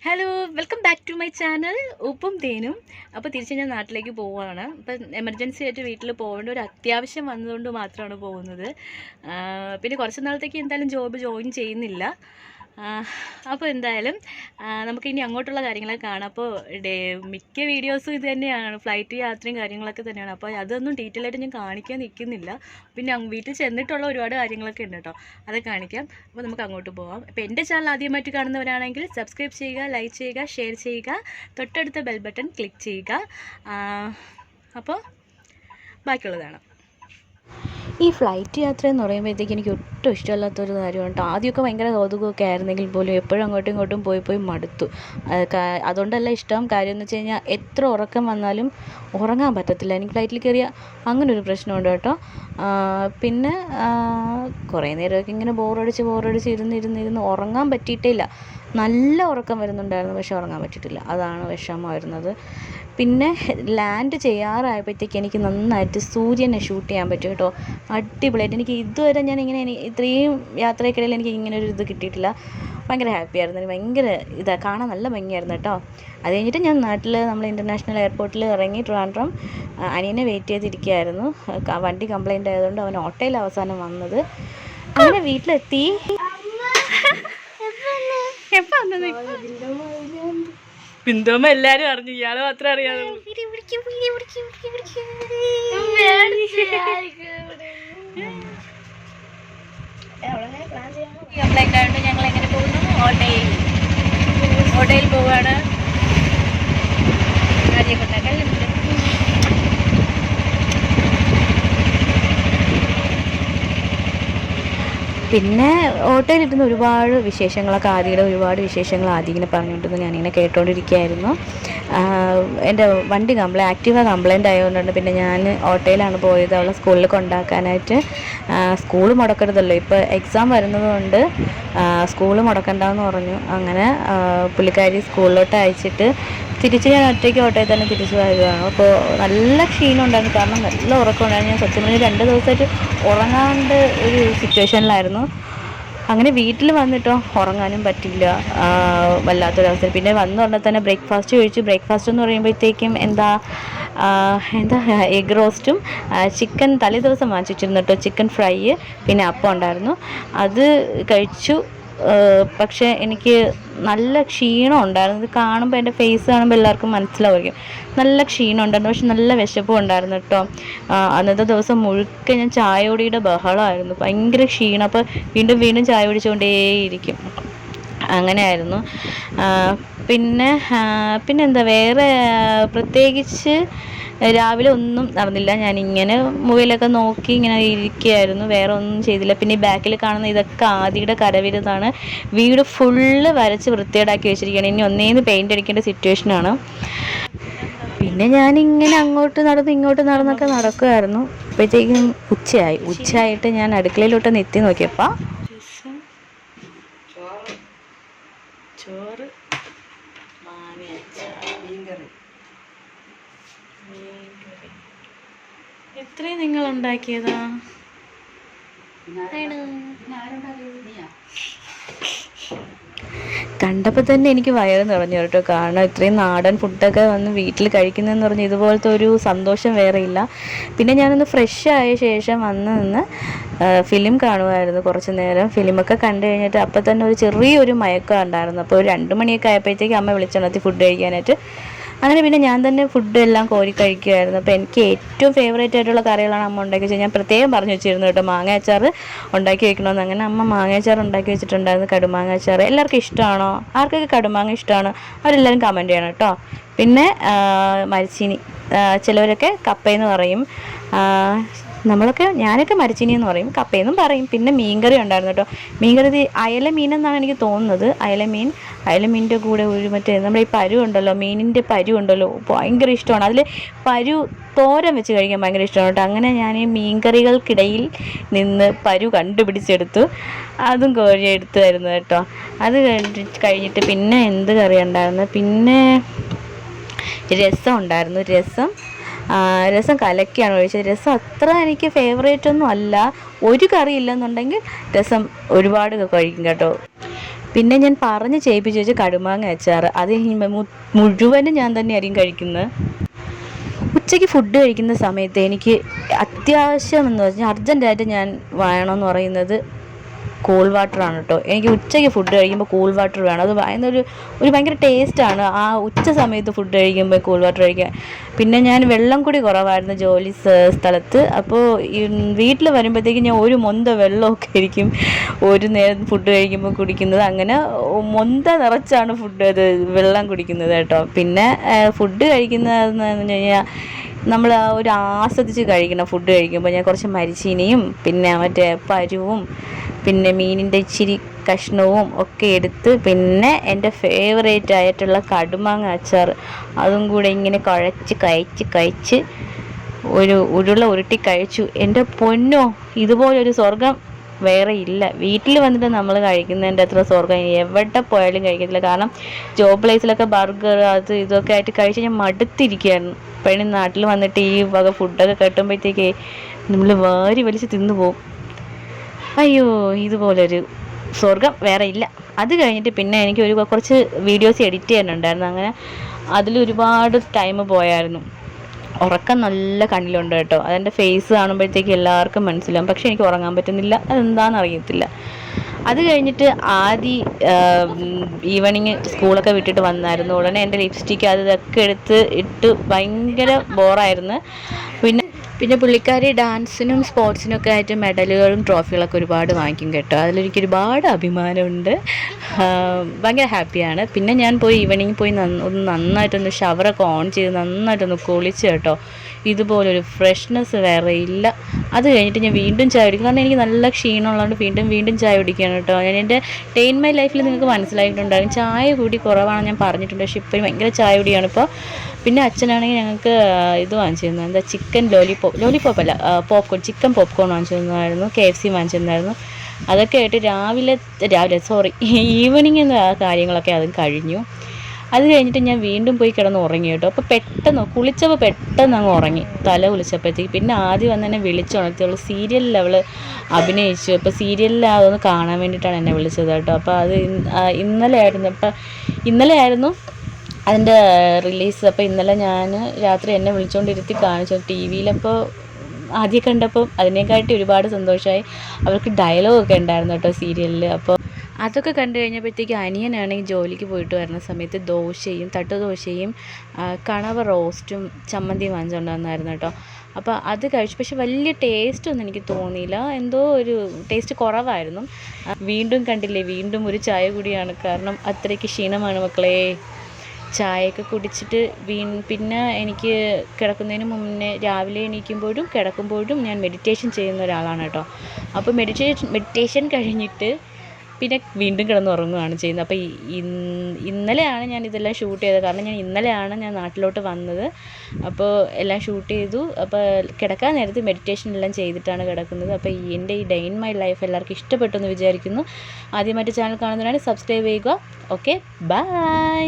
Hello, welcome back to my channel ഉപ്പും തേനും. അപ്പോൾ തിരിച്ച് ഞാൻ നാട്ടിലേക്ക് പോവുകയാണ്. അപ്പം എമർജൻസി ആയിട്ട് വീട്ടിൽ പോകേണ്ട ഒരു അത്യാവശ്യം വന്നതുകൊണ്ട് മാത്രമാണ് പോകുന്നത്. പിന്നെ കുറച്ച് നാളത്തേക്ക് എന്തായാലും ജോബ് ജോയിൻ ചെയ്യുന്നില്ല. അപ്പോൾ എന്തായാലും നമുക്കിനി അങ്ങോട്ടുള്ള കാര്യങ്ങളൊക്കെ കാണാം. അപ്പോൾ മിക്ക വീഡിയോസും ഇത് തന്നെയാണ്, ഫ്ലൈറ്റ് യാത്രയും കാര്യങ്ങളൊക്കെ തന്നെയാണ്. അപ്പോൾ അതൊന്നും ഡീറ്റെയിൽ ആയിട്ട് ഞാൻ കാണിക്കാൻ നിൽക്കുന്നില്ല. പിന്നെ വീട്ടിൽ ചെന്നിട്ടുള്ള ഒരുപാട് കാര്യങ്ങളൊക്കെ ഉണ്ട് കേട്ടോ, അത് കാണിക്കാം. അപ്പോൾ നമുക്ക് അങ്ങോട്ട് പോകാം. അപ്പോൾ എൻ്റെ ചാനൽ ആദ്യമായിട്ട് കാണുന്നവരാണെങ്കിൽ സബ്സ്ക്രൈബ് ചെയ്യുക, ലൈക്ക് ചെയ്യുക, ഷെയർ ചെയ്യുക, തൊട്ടടുത്ത ബെൽ ബട്ടൺ ക്ലിക്ക് ചെയ്യുക. അപ്പോൾ ബാക്കിയുള്ളതാണ്. ഈ ഫ്ലൈറ്റ് യാത്ര എന്ന് പറയുമ്പോഴത്തേക്ക് എനിക്ക് ഒട്ടും ഇഷ്ടമല്ലാത്തൊരു കാര്യമാണ് കേട്ടോ. ആദ്യമൊക്കെ ഭയങ്കര കൗതുകമൊക്കെ ആയിരുന്നെങ്കിൽ പോലും എപ്പോഴും അങ്ങോട്ടും ഇങ്ങോട്ടും പോയി മടുത്തു. അതുകൊണ്ടല്ല ഇഷ്ടം. കാര്യം എന്ന് വെച്ച് കഴിഞ്ഞാൽ എത്ര ഉറക്കം വന്നാലും ഉറങ്ങാൻ പറ്റത്തില്ല. എനിക്ക് ഫ്ലൈറ്റിൽ കയറിയാൽ അങ്ങനൊരു പ്രശ്നമുണ്ട് കേട്ടോ. പിന്നെ കുറേ നേരമൊക്കെ ഇങ്ങനെ ബോറടിച്ച് ഇരുന്ന് ഉറങ്ങാൻ പറ്റിയിട്ടില്ല. നല്ല ഉറക്കം വരുന്നുണ്ടായിരുന്നു, പക്ഷെ ഉറങ്ങാൻ പറ്റിയിട്ടില്ല. അതാണ് വിഷമമായിരുന്നത്. പിന്നെ ലാൻഡ് ചെയ്യാറായപ്പോഴത്തേക്ക് എനിക്ക് നന്നായിട്ട് സൂര്യനെ ഷൂട്ട് ചെയ്യാൻ പറ്റും കേട്ടോ. അടിപൊളിയായിട്ട്. എനിക്ക് ഇതുവരെ ഇത്രയും യാത്രയ്ക്കിടയിൽ എനിക്ക് ഇങ്ങനെ ഒരു ഇത് കിട്ടിയിട്ടില്ല. ഭയങ്കര ഹാപ്പിയായിരുന്നു. ഭയങ്കര കാണാൻ നല്ല ഭംഗിയായിരുന്നു കേട്ടോ. അത് കഴിഞ്ഞിട്ട് ഞാൻ നാട്ടിൽ നമ്മൾ ഇൻ്റർനാഷണൽ എയർപോർട്ടിൽ ഇറങ്ങി ട്രിവാൻഡ്രം അനിയനെ വെയിറ്റ് ചെയ്തിരിക്കുകയായിരുന്നു. വണ്ടി കംപ്ലൈൻ്റ് ആയതുകൊണ്ട് അവൻ ഓട്ടോയിൽ അവസാനം വന്നത്. അങ്ങനെ വീട്ടിലെത്തി. ബിന്ദുമ്മ എല്ലാരും അറിഞ്ഞു, ഇയാള് മാത്രം അറിയാതുള്ളൂ. കംപ്ലൈന്റ് ആയതുകൊണ്ട് ഞങ്ങൾ എങ്ങനെ പോകുന്നു? ഓട്ടോയിൽ പോവാണ്. പിന്നെ ഓട്ടോയിലിരുന്ന് ഒരുപാട് വിശേഷങ്ങളൊക്കെ ഒരുപാട് വിശേഷങ്ങൾ ആദ്യം ഇങ്ങനെ പറഞ്ഞുകൊണ്ടിരുന്നു. ഞാനിങ്ങനെ കേട്ടോണ്ടിരിക്കുകയായിരുന്നു. എൻ്റെ വണ്ടി ആക്റ്റീവ കംപ്ലൈൻ്റ് ആയതുകൊണ്ടാണ് പിന്നെ ഞാൻ ഓട്ടോയിലാണ് പോയത് അവളെ സ്കൂളിൽ കൊണ്ടാക്കാനായിട്ട്. സ്കൂൾ മുടക്കരുതല്ലോ, ഇപ്പോൾ എക്സാം വരുന്നത് കൊണ്ട് സ്കൂൾ മുടക്കണ്ടെന്ന് പറഞ്ഞു. അങ്ങനെ പുള്ളിക്കാരി സ്കൂളിലോട്ട് അയച്ചിട്ട് തിരിച്ച് ഞാൻ ഒറ്റയ്ക്ക് ഓട്ടോയിൽ തന്നെ തിരിച്ചു വരികയാണ്. അപ്പോൾ നല്ല ക്ഷീണം ഉണ്ടായിരുന്നു, കാരണം നല്ല ഉറക്കമുണ്ടായിരുന്നു. ഞാൻ സത്യം പറഞ്ഞാൽ 2 ദിവസമായിട്ട് ഉറങ്ങാണ്ട് ഒരു സിറ്റുവേഷനിലായിരുന്നു. അങ്ങനെ വീട്ടിൽ വന്നിട്ടോ ഉറങ്ങാനും പറ്റില്ല, വല്ലാത്തൊരവസ്ഥ. പിന്നെ വന്ന തന്നെ ബ്രേക്ക്ഫാസ്റ്റ് കഴിച്ചു. ബ്രേക്ക്ഫാസ്റ്റ് എന്ന് പറയുമ്പോഴത്തേക്കും എന്താ എഗ് റോസ്റ്റും ചിക്കൻ തലേ ദിവസം വാങ്ങിച്ചിരുന്നു കേട്ടോ, ചിക്കൻ ഫ്രൈ, പിന്നെ അപ്പം ഉണ്ടായിരുന്നു. അത് കഴിച്ചു. പക്ഷേ എനിക്ക് നല്ല ക്ഷീണം ഉണ്ടായിരുന്നു. ഇത് കാണുമ്പോൾ എൻ്റെ ഫേസ് കാണുമ്പോൾ എല്ലാവർക്കും മനസ്സിലാവുമായിരിക്കും. നല്ല ക്ഷീണം ഉണ്ടായിരുന്നു, പക്ഷെ നല്ല വിശപ്പും ഉണ്ടായിരുന്നു കേട്ടോ. അന്നത്തെ ദിവസം മുഴുക്കെ ഞാൻ ചായയോടിയുടെ ബഹളമായിരുന്നു, ഭയങ്കര ക്ഷീണം. അപ്പോൾ വീണ്ടും ചായ കുടിച്ചുകൊണ്ടേയിരിക്കും. അങ്ങനെയായിരുന്നു. പിന്നെന്താ വേറെ പ്രത്യേകിച്ച് രാവിലെ ഒന്നും നടന്നില്ല. ഞാനിങ്ങനെ മൊബൈലൊക്കെ നോക്കി ഇങ്ങനെ ഇരിക്കുകയായിരുന്നു, വേറെ ഒന്നും ചെയ്തില്ല. പിന്നെ ഈ ബാക്കിൽ കാണുന്ന ഇതൊക്കെ ആദിയുടെ കരവിരുതാണ്. വീട് ഫുള്ള് വരച്ച് വൃത്തികേടാക്കി വെച്ചിരിക്കുകയാണ്. ഇനി ഒന്നേന്ന് പെയിൻ്റ് അടിക്കേണ്ട സിറ്റുവേഷനാണ്. പിന്നെ ഞാനിങ്ങനെ അങ്ങോട്ട് ഇങ്ങോട്ട് നടന്നൊക്കെ നടക്കുമായിരുന്നു. അപ്പോഴത്തേക്കും ഉച്ചയായിട്ട് ഞാൻ അടുക്കളയിലോട്ട് എത്തി നോക്കിയപ്പോൾ ചോറ്, എത്രയും നിങ്ങൾ ഉണ്ടാക്കിയതാ? കണ്ടപ്പോൾ തന്നെ എനിക്ക് വയറ് നിറഞ്ഞു കേട്ടോ. കാരണം ഇത്രയും നാടൻ ഫുഡൊക്കെ വന്ന് വീട്ടിൽ കഴിക്കുന്നതെന്ന് പറഞ്ഞാൽ ഇതുപോലത്തെ ഒരു സന്തോഷം വേറെ ഇല്ല. പിന്നെ ഞാനൊന്ന് ഫ്രഷ് ആയ ശേഷം നിന്ന് ഫിലിം കാണുമായിരുന്നു കുറച്ച് നേരം. ഫിലിമൊക്കെ കണ്ടു കഴിഞ്ഞിട്ട് അപ്പം തന്നെ ഒരു ചെറിയൊരു മയക്കം ഉണ്ടായിരുന്നു. അപ്പോൾ ഒരു 2 മണിയൊക്കെ ആയപ്പോഴത്തേക്ക് അമ്മ വിളിച്ചുണർത്തി ഫുഡ് കഴിക്കാനായിട്ട്. അങ്ങനെ പിന്നെ ഞാൻ തന്നെ ഫുഡ് എല്ലാം കോരി കഴിക്കുമായിരുന്നു. അപ്പോൾ എനിക്ക് ഏറ്റവും ഫേവറേറ്റ് ആയിട്ടുള്ള കറികളാണ് അമ്മ ഉണ്ടാക്കി വെച്ചത്. ഞാൻ പ്രത്യേകം പറഞ്ഞു വെച്ചിരുന്നു കേട്ടോ, മാങ്ങ അച്ചാർ ഉണ്ടാക്കി വെക്കണമെന്ന്. അങ്ങനെ അമ്മ മാങ്ങ അച്ചാർ ഉണ്ടാക്കി വെച്ചിട്ടുണ്ടായിരുന്നു, കടുമാങ്ങ അച്ചാർ. എല്ലാവർക്കും ഇഷ്ടമാണോ? ആർക്കൊക്കെ കടുമാങ്ങ ഇഷ്ടമാണ് അവരെല്ലാവരും കമൻറ്റ് ചെയ്യണം കേട്ടോ. പിന്നെ മരിച്ചീനി, ചിലവരൊക്കെ കപ്പയെന്ന് പറയും, ഞാനൊക്കെ മരിച്ചീനി എന്ന് പറയും, കപ്പയെന്നും പറയും. പിന്നെ മീൻകറി ഉണ്ടായിരുന്നു കേട്ടോ. മീൻകറി അയല മീനെന്നാണ് എനിക്ക് തോന്നുന്നത്. അയലമീനിൻ്റെ കൂടെ ഒരു നമ്മുടെ ഈ പരു ഉണ്ടല്ലോ, മീനിൻ്റെ പരു ഉണ്ടല്ലോ, ഭയങ്കര ഇഷ്ടമാണ്. അതിൽ പരു തോരൻ വെച്ച് കഴിക്കാൻ ഭയങ്കര ഇഷ്ടമാണ് കേട്ടോ. അങ്ങനെ ഞാൻ ഈ മീൻകറികൾക്കിടയിൽ നിന്ന് പരു കണ്ടുപിടിച്ചെടുത്തു, അതും കോരിയെടുത്തായിരുന്നു കേട്ടോ. അത് കഴിഞ്ഞിട്ട് പിന്നെ എന്ത് കറി ഉണ്ടായിരുന്നു? പിന്നെ രസം ഉണ്ടായിരുന്നു. രസം കലക്കിയാണ് ഒഴിച്ചത്. രസം അത്ര എനിക്ക് ഫേവറേറ്റ് ഒന്നും അല്ല. ഒരു കറി ഇല്ലെന്നുണ്ടെങ്കിൽ രസം ഒരുപാട് കഴിക്കും കേട്ടോ. പിന്നെ ഞാൻ പറഞ്ഞ് ചെയ്യിപ്പിച്ച് വെച്ച് കടുമാങ്ങ അച്ചാർ, അത് മുഴുവനും ഞാൻ തന്നെയായിരിക്കും കഴിക്കുന്നത്. ഉച്ചയ്ക്ക് ഫുഡ് കഴിക്കുന്ന സമയത്ത് എനിക്ക് അത്യാവശ്യം എന്ന് പറഞ്ഞാൽ അർജൻറ്റായിട്ട് ഞാൻ വേണമെന്ന് പറയുന്നത് കൂൾ വാട്ടറാണ് കേട്ടോ. എനിക്ക് ഉച്ചയ്ക്ക് ഫുഡ് കഴിക്കുമ്പോൾ കൂൾ വാട്ടർ വേണം. അത് ഒരു ഭയങ്കര ടേസ്റ്റാണ് ആ ഉച്ച സമയത്ത് ഫുഡ് കഴിക്കുമ്പോൾ കൂൾ വാട്ടർ കഴിക്കാൻ. പിന്നെ ഞാൻ വെള്ളം കൂടി കുറവായിരുന്നു ജോലി സ്ഥലത്ത്. അപ്പോൾ ഈ വീട്ടിൽ വരുമ്പോഴത്തേക്കും ഞാൻ ഒരു മൊന്ത വെള്ളമൊക്കെ ആയിരിക്കും ഒരു നേരം ഫുഡ് കഴിക്കുമ്പോൾ കുടിക്കുന്നത്. അങ്ങനെ മൊന്ത നിറച്ചാണ് വെള്ളം കുടിക്കുന്നത് കേട്ടോ. പിന്നെ ഫുഡ് കഴിക്കുന്നതെന്ന് പറഞ്ഞു കഴിഞ്ഞാൽ നമ്മൾ ഒരു ആസ്വദിച്ച് കഴിക്കണം. ഫുഡ് കഴിക്കുമ്പോൾ ഞാൻ കുറച്ച് മരിച്ചീനിയും പിന്നെ മറ്റേ പരുവും പിന്നെ മീനിൻ്റെ ഇച്ചിരി കഷ്ണവും ഒക്കെ എടുത്ത് പിന്നെ എൻ്റെ ഫേവറേറ്റ് ആയിട്ടുള്ള കടുമാങ്ങ അച്ചാർ അതും കൂടെ ഇങ്ങനെ കഴിച്ച് ഒരു ഉരുട്ടി കഴിച്ചു. എൻ്റെ പൊന്നോ, ഇതുപോലൊരു സ്വർഗം വേറെ ഇല്ല. വീട്ടിൽ വന്നിട്ട് നമ്മൾ കഴിക്കുന്നതിൻ്റെ അത്ര സ്വർഗം എവിടെ പോയാലും കഴിക്കത്തില്ല. കാരണം ജോബ് പ്ലേസിലൊക്കെ ബർഗർ അത് ഇതൊക്കെ ആയിട്ട് കഴിച്ച് ഞാൻ മടുത്തിരിക്കുകയായിരുന്നു. പിന്നെ നാട്ടിൽ വന്നിട്ട് ഈ വക ഫുഡൊക്കെ കിട്ടുമ്പോഴത്തേക്ക് നമ്മൾ വാരി വലിച്ച് തിന്നു പോകും. അയ്യോ, ഇതുപോലൊരു സ്വർഗം വേറെ ഇല്ല. അത് കഴിഞ്ഞിട്ട് പിന്നെ എനിക്ക് കുറച്ച് വീഡിയോസ് എഡിറ്റ് ചെയ്യാനുണ്ടായിരുന്നു. അങ്ങനെ അതിലൊരുപാട് ടൈം പോയായിരുന്നു. ഉറക്കം നല്ല കണ്ണിലുണ്ട് കേട്ടോ. അതെൻ്റെ ഫേസ് കാണുമ്പോഴത്തേക്ക് എല്ലാവർക്കും മനസ്സിലാവും. പക്ഷെ എനിക്ക് ഉറങ്ങാൻ പറ്റുന്നില്ല, അതെന്താണെന്ന് അറിയത്തില്ല. അത് കഴിഞ്ഞിട്ട് ഈവനിങ് സ്കൂളൊക്കെ വിട്ടിട്ട് വന്നായിരുന്നു. ഉടനെ എൻ്റെ ലിപ്സ്റ്റിക്ക് ഇതൊക്കെ എടുത്ത് ഇട്ട് ഭയങ്കര ബോറായിരുന്നു. പിന്നെ പുള്ളിക്കാരി ഡാൻസിനും സ്പോർട്സിനൊക്കെ ആയിട്ട് മെഡലുകളും ട്രോഫികളൊക്കെ ഒരുപാട് വാങ്ങിക്കും കേട്ടോ. അതിലെനിക്ക് ഒരുപാട് അഭിമാനമുണ്ട്, ഭയങ്കര ഹാപ്പിയാണ്. പിന്നെ ഞാൻ ഈവനിങ് പോയി നന്നായിട്ടൊന്ന് ഷവറൊക്കെ ഓൺ ചെയ്ത് നന്നായിട്ടൊന്ന് കുളിച്ച് കേട്ടോ. ഇതുപോലൊരു ഫ്രഷ്നെസ് വേറെ ഇല്ല. അത് കഴിഞ്ഞിട്ട് ഞാൻ വീണ്ടും ചായ കുടിക്കും. കാരണം എനിക്ക് നല്ല ക്ഷീണമുള്ളതുകൊണ്ട് വീണ്ടും ചായ കുടിക്കുകയാണ് കേട്ടോ. ഞാൻ എൻ്റെ ഡേ ഇൻ മൈ ലൈഫിൽ നിങ്ങൾക്ക് മനസ്സിലായിട്ടുണ്ടാകും, ചായ കൂടി കുറവാണ് ഞാൻ പറഞ്ഞിട്ടുണ്ട്. പക്ഷേ ഇപ്പോൾ ഭയങ്കര ചായ കുടിയാണ് ഇപ്പോൾ. പിന്നെ അച്ഛനാണെങ്കിൽ ഞങ്ങൾക്ക് ഇത് വാങ്ങിച്ചു തന്നു, എന്താ ചിക്കൻ ലോലിപോപ്പ് അല്ല പോപ്കോൺ, ചിക്കൻ പോപ്കോൺ വാങ്ങിച്ചു തന്നായിരുന്നു. KFC വാങ്ങിച്ചു തന്നായിരുന്നു. അതൊക്കെ ആയിട്ട് ഈവനിങ് കാര്യങ്ങളൊക്കെ അതും കഴിഞ്ഞു. അത് കഴിഞ്ഞിട്ട് ഞാൻ വീണ്ടും പോയി കിടന്ന് ഉറങ്ങി കേട്ടോ. അപ്പോൾ കുളിച്ചപ്പോൾ പെട്ടെന്ന് അങ്ങ് ഉറങ്ങി, തല കുളിച്ചപ്പോഴത്തേക്ക്. പിന്നെ ആദ്യം വന്ന് എന്നെ വിളിച്ചുണർത്തിയുള്ളൂ. സീരിയലിൽ അവൾ അഭിനയിച്ചു. അപ്പോൾ സീരിയലിൽ അതൊന്ന് കാണാൻ വേണ്ടിയിട്ടാണ് എന്നെ വിളിച്ചത് കേട്ടോ. അപ്പോൾ അത് ഇന്നലെ ആയിരുന്നു അതിൻ്റെ റിലീസ്. അപ്പോൾ ഇന്നലെ ഞാൻ രാത്രി എന്നെ വിളിച്ചുകൊണ്ടിരുത്തി കാണിച്ചു TV-യിൽ. അപ്പോൾ ആദ്യം കണ്ടപ്പോൾ അതിനേക്കാട്ടി ഒരുപാട് സന്തോഷമായി. അവർക്ക് ഡയലോഗൊക്കെ ഉണ്ടായിരുന്നു കേട്ടോ സീരിയലിൽ. അപ്പോൾ അതൊക്കെ കണ്ടു കഴിഞ്ഞപ്പോഴത്തേക്ക് അനിയനാണെങ്കിൽ ജോലിക്ക് പോയിട്ട് വരുന്ന സമയത്ത് തട്ടുദോശയും കണവ റോസ്റ്റും ചമ്മന്തിയും വാങ്ങിച്ചുകൊണ്ട് വന്നായിരുന്നു കേട്ടോ. അപ്പോൾ അത് കഴിച്ചു. പക്ഷെ വലിയ ടേസ്റ്റൊന്നും എനിക്ക് തോന്നിയില്ല, എന്തോ ഒരു ടേസ്റ്റ് കുറവായിരുന്നു. വീണ്ടും കണ്ടില്ലേ, വീണ്ടും ഒരു ചായ കൂടിയാണ്. കാരണം അത്രയ്ക്ക് ക്ഷീണമാണ് മക്കളെ. ചായയൊക്കെ കുടിച്ചിട്ട് പിന്നെ എനിക്ക് കിടക്കുന്നതിന് മുന്നേ രാവിലെ എണീക്കുമ്പോഴും കിടക്കുമ്പോഴും ഞാൻ മെഡിറ്റേഷൻ ചെയ്യുന്ന ഒരാളാണ് കേട്ടോ. അപ്പോൾ മെഡിറ്റേഷൻ കഴിഞ്ഞിട്ട് പിന്നെ വീണ്ടും കിടന്നുറങ്ങുകയാണ് ചെയ്യുന്നത്. അപ്പോൾ ഇന്നലെയാണ് ഞാൻ ഇതെല്ലാം ഷൂട്ട് ചെയ്തത്. കാരണം ഇന്നലെയാണ് ഞാൻ നാട്ടിലോട്ട് വന്നത്. അപ്പോൾ എല്ലാം ഷൂട്ട് ചെയ്തു. അപ്പോൾ കിടക്കാൻ നേരത്ത് മെഡിറ്റേഷൻ എല്ലാം ചെയ്തിട്ടാണ് കിടക്കുന്നത്. അപ്പോൾ എൻ്റെ ഈ ഡേ ഇൻ മൈ ലൈഫ് എല്ലാവർക്കും ഇഷ്ടപ്പെട്ടു എന്ന് വിചാരിക്കുന്നു. ആദ്യമായിട്ട് ചാനൽ കാണുന്നവരാണെങ്കിൽ സബ്സ്ക്രൈബ് ചെയ്യുക. Okay, by.